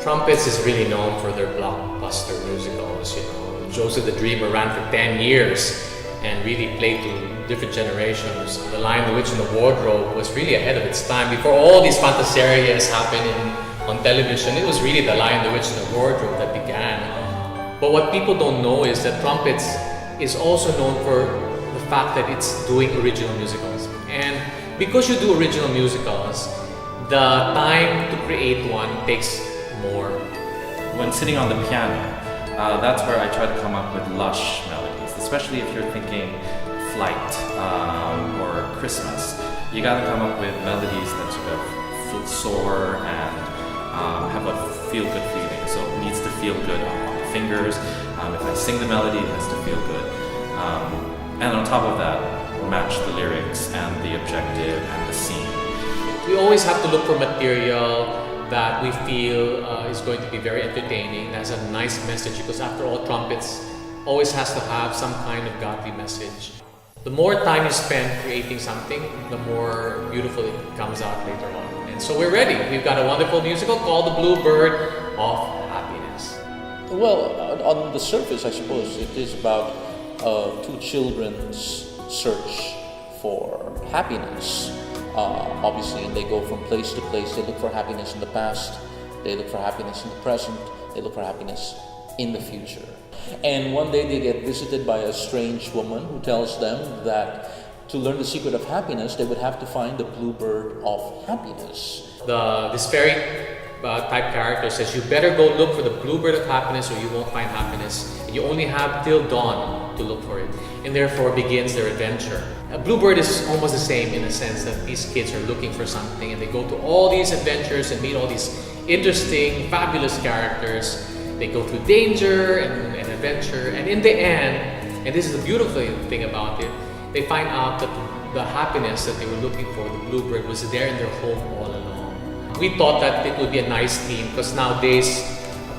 Trumpets is really known for their blockbuster musicals. You know, Joseph the Dreamer ran for 10 years and really played to different generations. The Lion, the Witch, and the Wardrobe was really ahead of its time. Before all these fantaserias happened on television, it was really The Lion, the Witch, and the Wardrobe that began. But what people don't know is that Trumpets is also known for the fact that it's doing original musicals. And because you do original musicals, the time to create one takes more. When sitting on the piano, that's where I try to come up with lush melodies, especially if you're thinking flight or Christmas. You gotta come up with melodies that sort of soar and have a feel-good feeling. So it needs to feel good on the fingers. If I sing the melody, it has to feel good. And on top of that, match the lyrics and the objective and the scene. We always have to look for material that we feel is going to be very entertaining, has a nice message, because after all, Trumpets always has to have some kind of godly message. The more time you spend creating something, the more beautiful it comes out later on. And so we're ready. We've got a wonderful musical called The Bluebird of Happiness. Well, on the surface, I suppose it is about two children's search for happiness. Obviously, and they go from place to place. They look for happiness in the past, they look for happiness in the present, they look for happiness in the future. And one day they get visited by a strange woman who tells them that to learn the secret of happiness, they would have to find the Bluebird of Happiness. This fairy type character says, you better go look for the Bluebird of Happiness or you won't find happiness. And you only have till dawn to look for it. And therefore begins their adventure. A Bluebird is almost the same in the sense that these kids are looking for something and they go to all these adventures and meet all these interesting, fabulous characters. They go through danger and adventure, and in the end, and this is the beautiful thing about it, they find out that the happiness that they were looking for, the Bluebird, was there in their home all along. We thought that it would be a nice theme because nowadays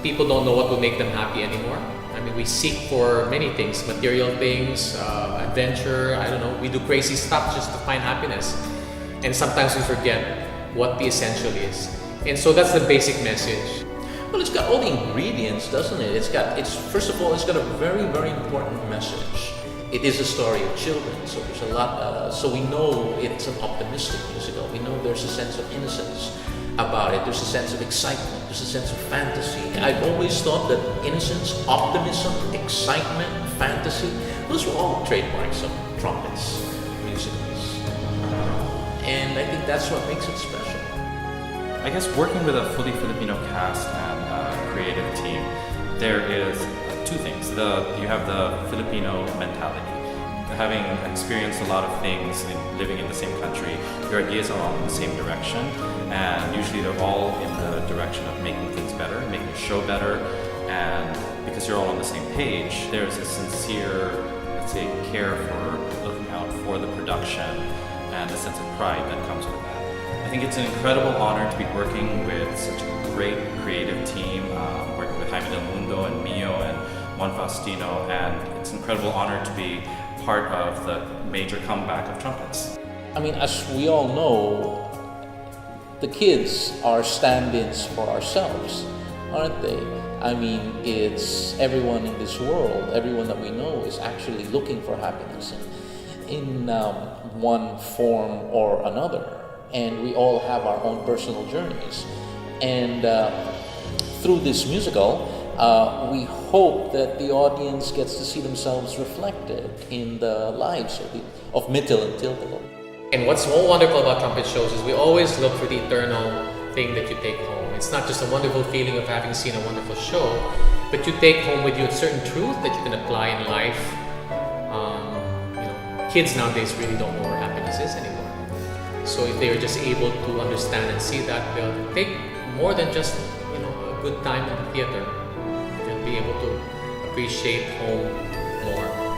people don't know what will make them happy anymore. I mean, we seek for many things, material things, adventure, I don't know, we do crazy stuff just to find happiness. And sometimes we forget what the essential is. And so that's the basic message. Well, it's got all the ingredients, doesn't it? First of all, it's got a very, very important message. It is a story of children, so there's a lot, so we know it's an optimistic musical. We know there's a sense of innocence about it. There's a sense of excitement. There's a sense of fantasy. I've always thought that innocence, optimism, excitement, fantasy, those were all trademarks of Trumpets musicals. And I think that's what makes it special. I guess working with a fully Filipino cast and creative team, there is two things. You have the Filipino mentality. Having experienced a lot of things living in the same country, your ideas are all in the same direction, and usually they're all in the direction of making things better, making the show better, and because you're all on the same page, there's a sincere, let's say, care for looking out for the production and a sense of pride that comes with that. I think it's an incredible honor to be working with such a great creative team, working with Jaime del Mundo and Mio and Juan Faustino, and it's an incredible honor to be part of the major comeback of Trumpets. I mean, as we all know, the kids are stand-ins for ourselves, aren't they? I mean, it's everyone in this world, everyone that we know is actually looking for happiness in one form or another. And we all have our own personal journeys. And through this musical, we hope that the audience gets to see themselves reflected in the lives of Mittel and Tiltil. And what's so wonderful about trumpet shows is we always look for the eternal thing that you take home. It's not just a wonderful feeling of having seen a wonderful show, but you take home with you a certain truth that you can apply in life. Kids nowadays really don't know where happiness is anymore. So if they are just able to understand and see that, they'll take more than just a good time in the theater. They'll be able to appreciate home more.